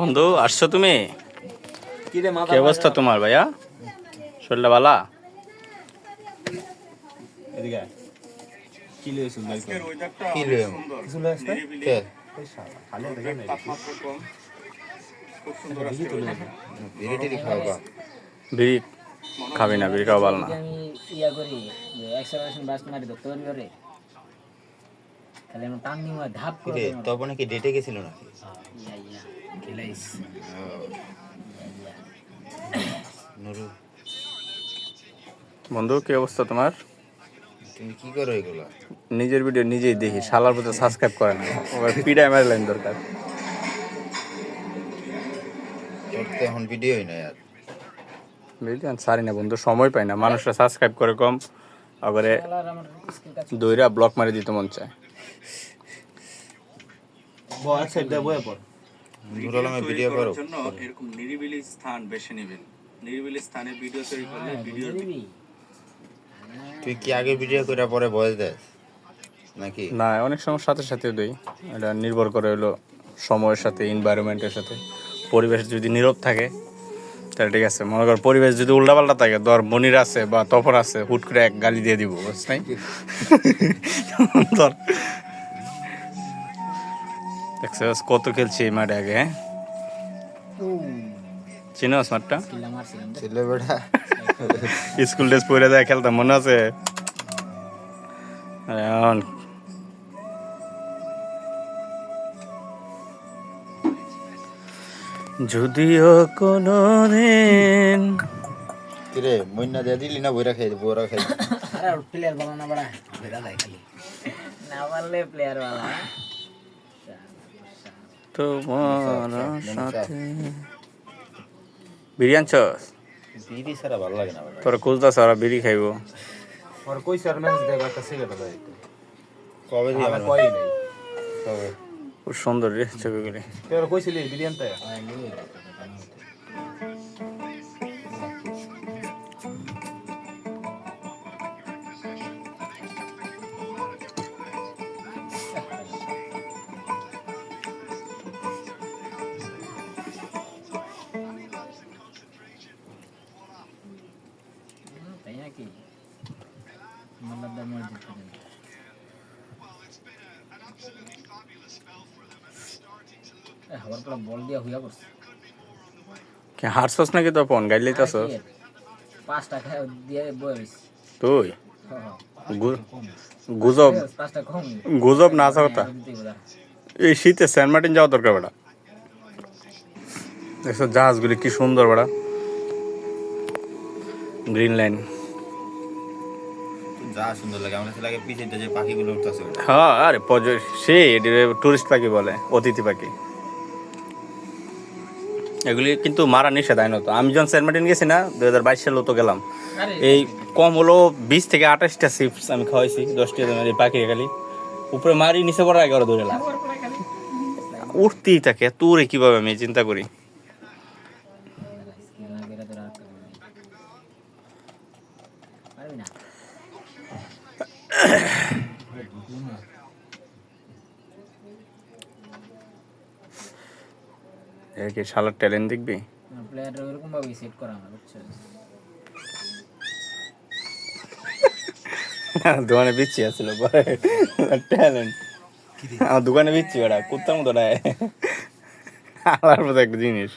বন্ধু আসছো তুমি? কি অবস্থা তোমার ভাইয়া? শরীরটা ভালো? বিড়ি খাবি না? বিড়ি খাওয়া ভালো না। আমি ইয়া করি যে অ্যাক্সেলারেশন বাস মারি ধরতে পারবি ওরে, তাহলে আমি টান নিয়ে ধাপ করে তবে নাকি ডেটে গেছিল নাকি? ইয়া ইয়া খেলাইস নুরু, বন্ধু কি অবস্থা তোমার? তুমি কি করো এগুলো? নিজের ভিডিও নিজেই দেখি, শালার প্রতি সাবস্ক্রাইব করে না, ওর পিডায় মেরে লাইন দরকার। তোর তো এখন ভিডিওই নাই আর। বুঝলেন, সারি না বন্ধু, সময় পাই না, মানুষরা সাবস্ক্রাইব করে কম, আবারে দইরা ব্লক মারি দিতে মন চায়। ভিডিও করো, এরকম নিরিবিলি স্থান বেছে নেবেন। নিরিবিলি স্থানে ভিডিও তৈরি করলে ভিডিও তুই কি আগে ভিডিও করে পরে ভয়েস দেস নাকি? না, অনেক সময় সাথে সাথে দিই, এটা নির্ভর করে হলো সময়ের সাথে, এনভায়রনমেন্টের সাথে। পরিবেশ যদি নীরব থাকে তাহলে ঠিক আছে, মনে কর পরিবেশ যদি উল্টাপাল্টা থাকে, ধর মনির আছে বা তপর আছে, হুট করে এক গালি দিয়ে দিব, বুঝছ নাই? ধর দেখছিস কত খেলছি এই মাঠে আগে, হ্যাঁ চিনোস মাঠটা? ছেলে বেটা স্কুল ড্রেস পরে যায় খেলতাম, মনে আছে? এখন যদিও কোনো দিন কিরে মইনা দিয়ে দিলি না? বইরা খাই বইরা খাই। আরে প্লেয়ার ভালো না বড়া, বেরা যায় খালি না বললে প্লেয়ার ভালো। তোমার সাথে বিড়ি আনছস? বিড়ি ছাড়া ভালো লাগে না। তোরা খুঁজতাছ ওরা বিড়ি খাইব? और कोई सर मैसेज देगा একটা সিগারেট দেয় কবে দিয়ে আমার কই নাই কবে? খুব সুন্দর রে ছবিগুলি। তোর কইছিলি বিরিয়ানিতে তাই নাকি? মোল্লাদার মসজিদ পর্যন্ত হওয়ার পর বল দিয়া হইয়া পড়ছে। কে হারছস নাকি তপন? গাইড লইতাছস? 5 টাকা দিয়ে বই হইছে। তুই গুজব, 5 টাকা কম গুজব না আসা কথা। এই শীতে সেন্ট মার্টিন যাওয়া দরকার বেটা। দেখছো জাহাজগুলি কি সুন্দর বেটা, গ্রিন লাইন। যা সুন্দর লাগে, আমার কাছে লাগে পিছে যে পাখিগুলো উঠতেছে। হ্যাঁ, আরে সেই টুরিস্ট পাখি বলে, অতিথি পাখি। এগুলি কিন্তু মারা নিষেধ আইনত। আমি যখন সেন্ট মার্টিন গেছি না 2022 সালে, তো গেলাম, এই কম হলো 20 থেকে 28টা চিপস আমি খাওয়াইছি, 10টা এই পাখি খালি উপরে মারি, নিচে পড়ার আগে ওরা ধরে এলাম, উঠতেই থাকে। তোরে কিভাবে আমি চিন্তা করি। কি শালার ট্যালেন্ট দেখবি? প্লেয়ার এরকম ভাবে সেট করা আমার, বুঝছো? দোকানে বিচ্ছি আসছিল ট্যালেন্ট। আমার দোকানে বিচ্ছি ওরা কুত্তার মতো আমার মতো একটা জিনিস।